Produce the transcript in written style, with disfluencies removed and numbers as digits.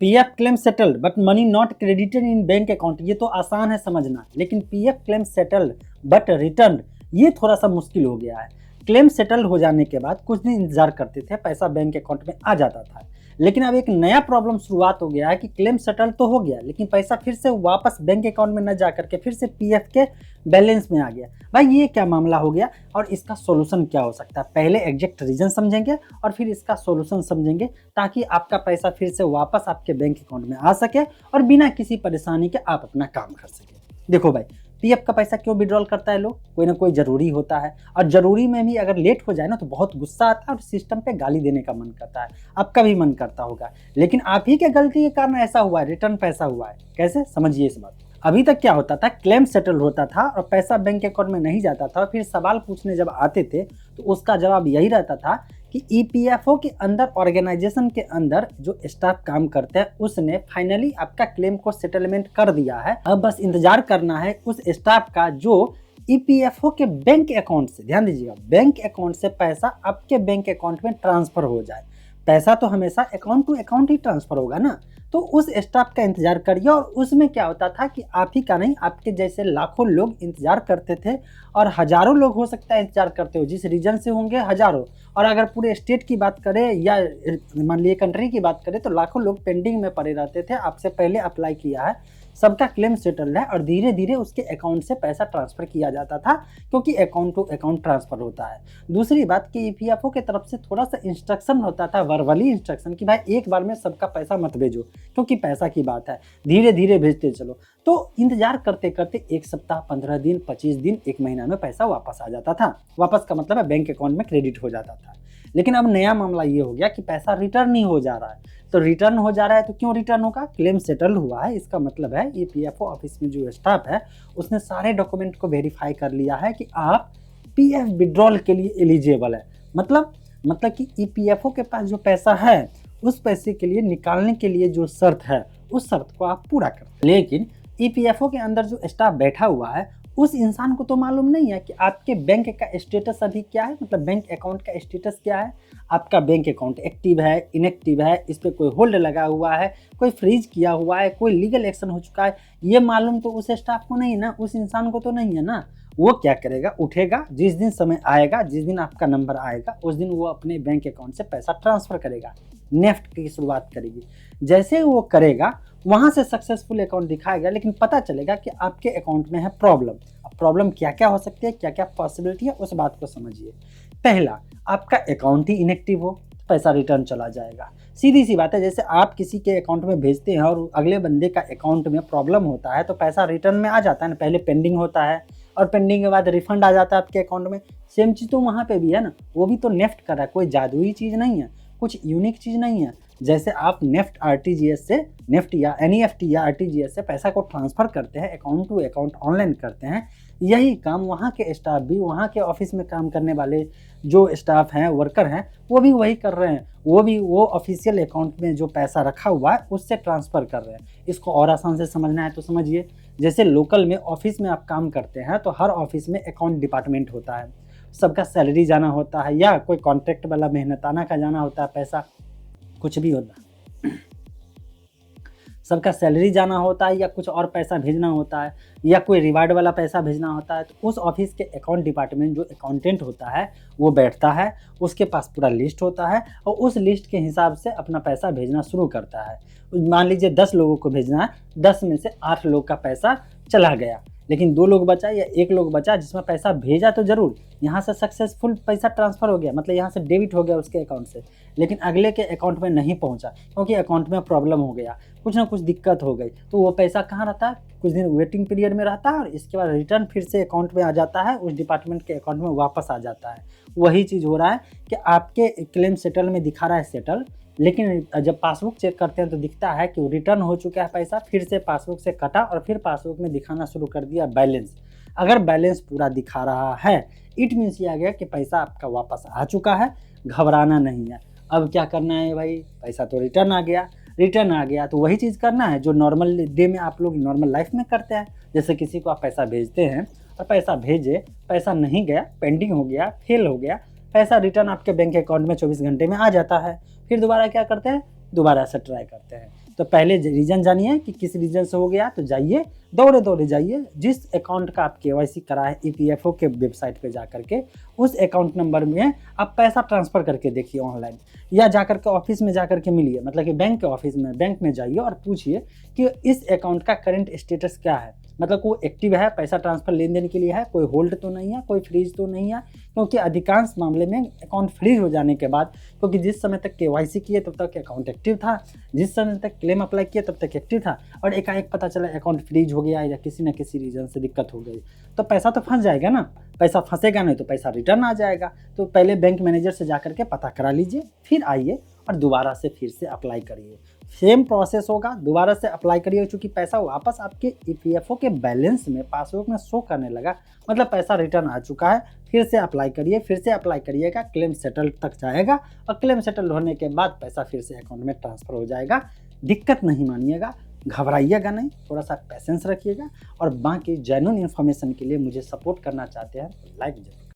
PF claim settled but money not credited in bank account, ये तो आसान है समझना, लेकिन PF claim settled but return, ये थोड़ा सा मुश्किल हो गया है। क्लेम सेटल्ड हो जाने के बाद कुछ दिन इंतजार करते थे, पैसा बैंक अकाउंट में आ जाता था, लेकिन अब एक नया प्रॉब्लम शुरुआत हो गया है कि क्लेम सेटल तो हो गया, लेकिन पैसा फिर से वापस बैंक अकाउंट में न जा करके फिर से पीएफ के बैलेंस में आ गया। भाई ये क्या मामला हो गया और इसका सॉल्यूशन क्या हो सकता है? पहले एग्जैक्ट रीजन समझेंगे और फिर इसका सॉल्यूशन समझेंगे, ताकि आपका पैसा फिर से वापस आपके बैंक अकाउंट में आ सके और बिना किसी परेशानी के आप अपना काम कर सके। देखो भाई, पीएफ का पैसा क्यों विड्रॉल करता है लोग? कोई ना कोई जरूरी होता है, और जरूरी में भी अगर लेट हो जाए ना तो बहुत गुस्सा आता है और सिस्टम पे गाली देने का मन करता है। आपका भी मन करता होगा, लेकिन आप ही के गलती के कारण ऐसा हुआ है, रिटर्न पैसा हुआ है। कैसे? समझिए इस बात। अभी तक क्या होता था, क्लेम सेटल होता था और पैसा बैंक अकाउंट में नहीं जाता था, फिर सवाल पूछने जब आते थे तो उसका जवाब यही रहता था कि ईपीएफओ के अंदर, ऑर्गेनाइजेशन के अंदर जो स्टाफ काम करते हैं उसने फाइनली आपका क्लेम को सेटलमेंट कर दिया है। अब बस इंतजार करना है उस स्टाफ का जो ईपीएफओ के बैंक अकाउंट से, ध्यान दीजिएगा, बैंक अकाउंट से पैसा आपके बैंक अकाउंट में ट्रांसफर हो जाए। पैसा तो हमेशा अकाउंट टू अकाउंट ही ट्रांसफर होगा ना, तो उस स्टाफ का इंतजार करिए। और उसमें क्या होता था कि आप ही का नहीं, आपके जैसे लाखों लोग इंतजार करते थे, और हजारों लोग हो सकता है इंतजार करते हो, जिस रीजन से होंगे हजारों, और अगर पूरे स्टेट की बात करें या मान लीजिए कंट्री की बात करें तो लाखों लोग पेंडिंग में पड़े रहते थे। आपसे पहले अप्लाई किया है, सबका क्लेम सेटल है, और धीरे धीरे उसके अकाउंट से पैसा ट्रांसफर किया जाता था, क्योंकि अकाउंट टू अकाउंट ट्रांसफर होता है। दूसरी बात कि ईपीएफओ की तरफ से थोड़ा सा इंस्ट्रक्शन होता था, वर्बली इंस्ट्रक्शन, कि भाई एक बार में सबका पैसा मत भेजो, क्योंकि पैसा की बात है, धीरे धीरे भेजते चलो। तो इंतजार करते करते 1 सप्ताह, 15 दिन, 25 दिन, 1 महीना में पैसा वापस आ जाता था। वापस का मतलब है बैंक अकाउंट में क्रेडिट हो जाता था। लेकिन अब नया मामला ये हो गया कि पैसा रिटर्न नहीं हो जा रहा है। तो रिटर्न हो जा रहा है तो क्यों रिटर्न होगा? क्लेम सेटल हुआ है, इसका मतलब है ईपीएफओ ऑफिस में जो स्टाफ है उसने सारे डॉक्यूमेंट को वेरीफाई कर लिया है कि आप पीएफ विड्रॉल के लिए एलिजिबल है। मतलब कि ईपीएफओ के पास जो पैसा है उस पैसे के लिए निकालने के लिए जो शर्त है उस शर्त को आप पूरा कर। लेकिन ईपीएफओ के अंदर जो स्टाफ बैठा हुआ है उस इंसान को तो मालूम नहीं है कि आपके बैंक का स्टेटस अभी क्या है, मतलब बैंक अकाउंट का स्टेटस क्या है। आपका बैंक अकाउंट एक्टिव है, इनएक्टिव है, इस पर कोई होल्ड लगा हुआ है, कोई फ्रीज किया हुआ है, कोई लीगल एक्शन हो चुका है, ये मालूम तो उस स्टाफ को नहीं ना, उस इंसान को तो नहीं है ना। वो क्या करेगा? उठेगा, जिस दिन समय आएगा, जिस दिन आपका नंबर आएगा उस दिन वो अपने बैंक अकाउंट से पैसा ट्रांसफर करेगा, नेफ्ट की शुरुआत करेगी। जैसे वो करेगा वहां से सक्सेसफुल अकाउंट दिखाएगा, लेकिन पता चलेगा कि आपके अकाउंट में है प्रॉब्लम। अब प्रॉब्लम क्या क्या हो सकती है, क्या क्या पॉसिबिलिटी है, उस बात को समझिए। पहला, आपका अकाउंट ही इनएक्टिव हो, पैसा रिटर्न चला जाएगा। सीधी सी बात है, जैसे आप किसी के अकाउंट में भेजते हैं और अगले बंदे का अकाउंट में प्रॉब्लम होता है तो पैसा रिटर्न में आ जाता है ना, पहले पेंडिंग होता है और पेंडिंग के बाद रिफंड आ जाता है आपके अकाउंट में। सेम चीज़ तो वहाँ पे भी है ना, वो भी तो नेफ्ट कर रहा है, कोई जादुई चीज़ नहीं है, कुछ यूनिक चीज़ नहीं है। जैसे आप नेफ्ट आरटीजीएस से, नेफ्ट या एनईएफटी या आरटीजीएस से पैसा को ट्रांसफ़र करते हैं, अकाउंट टू अकाउंट ऑनलाइन करते हैं, यही काम वहाँ के स्टाफ भी, वहाँ के ऑफिस में काम करने वाले जो स्टाफ हैं, वर्कर हैं, वो भी वही कर रहे हैं। वो भी वो ऑफिशियल अकाउंट में जो पैसा रखा हुआ है उससे ट्रांसफ़र कर रहे हैं। इसको और आसान से समझना है तो समझिए, जैसे लोकल में ऑफिस में आप काम करते हैं तो हर ऑफिस में अकाउंट डिपार्टमेंट होता है, सबका सैलरी जाना होता है, या कोई कॉन्ट्रैक्ट वाला मेहनताना का जाना होता है पैसा, कुछ भी होता है, सबका सैलरी जाना होता है या कुछ और पैसा भेजना होता है या कोई रिवार्ड वाला पैसा भेजना होता है, तो उस ऑफिस के अकाउंट डिपार्टमेंट जो अकाउंटेंट होता है वो बैठता है, उसके पास पूरा लिस्ट होता है और उस लिस्ट के हिसाब से अपना पैसा भेजना शुरू करता है। मान लीजिए 10 लोगों को भेजना है, 10 में से 8 लोग का पैसा चला गया, लेकिन 2 लोग बचा या 1 लोग बचा जिसमें पैसा भेजा तो जरूर, यहाँ से सक्सेसफुल पैसा ट्रांसफ़र हो गया, मतलब यहाँ से डेबिट हो गया उसके अकाउंट से, लेकिन अगले के अकाउंट में नहीं पहुँचा क्योंकि अकाउंट में प्रॉब्लम हो गया, कुछ ना कुछ दिक्कत हो गई, तो वो पैसा कहाँ रहता है? कुछ दिन वेटिंग पीरियड में रहता है और इसके बाद रिटर्न फिर से अकाउंट में आ जाता है, उस डिपार्टमेंट के अकाउंट में वापस आ जाता है। वही चीज़ हो रहा है कि आपके क्लेम सेटल में दिखा रहा है सेटल, लेकिन जब पासबुक चेक करते हैं तो दिखता है कि रिटर्न हो चुका है पैसा, फिर से पासबुक से कटा और फिर पासबुक में दिखाना शुरू कर दिया बैलेंस। अगर बैलेंस पूरा दिखा रहा है इट मीन्स ये आ गया कि पैसा आपका वापस आ चुका है, घबराना नहीं है। अब क्या करना है भाई? पैसा तो रिटर्न आ गया, रिटर्न आ गया तो वही चीज़ करना है जो नॉर्मल डे में आप लोग नॉर्मल लाइफ में करते हैं। जैसे किसी को आप पैसा भेजते हैं और पैसा भेजे, पैसा नहीं गया, पेंडिंग हो गया, फेल हो गया, पैसा रिटर्न आपके बैंक अकाउंट में 24 घंटे में आ जाता है। फिर दोबारा क्या करते हैं? दोबारा से ट्राई करते हैं। तो पहले रीज़न जानिए कि किस रीज़न से हो गया, तो जाइए दौड़े-दौड़े जाइए जिस अकाउंट का आप केवाईसी कराए ईपीएफओ के वेबसाइट पे जाकर के, उस अकाउंट नंबर में आप पैसा ट्रांसफ़र करके देखिए ऑनलाइन, या जाकर के ऑफ़िस में जाकर के मिलिए, मतलब कि बैंक के ऑफ़िस में, बैंक में जाइए और पूछिए कि इस अकाउंट का करंट स्टेटस क्या है? मतलब वो एक्टिव है, पैसा ट्रांसफ़र लेन-देन के लिए है, कोई होल्ड तो नहीं है, कोई फ्रीज़ तो नहीं है, क्योंकि अधिकांश मामले में अकाउंट फ्रीज़ हो जाने के बाद, क्योंकि जिस समय तक केवाईसी किए तब तक अकाउंट एक्टिव था, जिस समय तक क्लेम अप्लाई किए तब तक एक्टिव था, और एकाएक पता चला अकाउंट फ्रीज़ हो गया या किसी न किसी रीज़न से दिक्कत हो गई, तो पैसा तो फँस जाएगा ना। पैसा फँसेगा नहीं तो पैसा रिटर्न आ जाएगा। तो पहले बैंक मैनेजर से जाकर के पता करा लीजिए, फिर आइए और दोबारा से फिर से अप्लाई करिए। सेम प्रोसेस होगा, दोबारा से अप्लाई करिए, चूँकि पैसा वापस आपके ईपीएफओ के बैलेंस में, पासबुक में शो करने लगा, मतलब पैसा रिटर्न आ चुका है। फिर से अप्लाई करिए, फिर से अप्लाई करिएगा, क्लेम सेटल तक जाएगा और क्लेम सेटल होने के बाद पैसा फिर से अकाउंट में ट्रांसफ़र हो जाएगा। दिक्कत नहीं मानिएगा, घबराइएगा नहीं, थोड़ा-सा पेशेंस रखिएगा, और बाकी जेन्युइन इन्फॉर्मेशन के लिए मुझे सपोर्ट करना चाहते हैं तो लाइक ज़रूर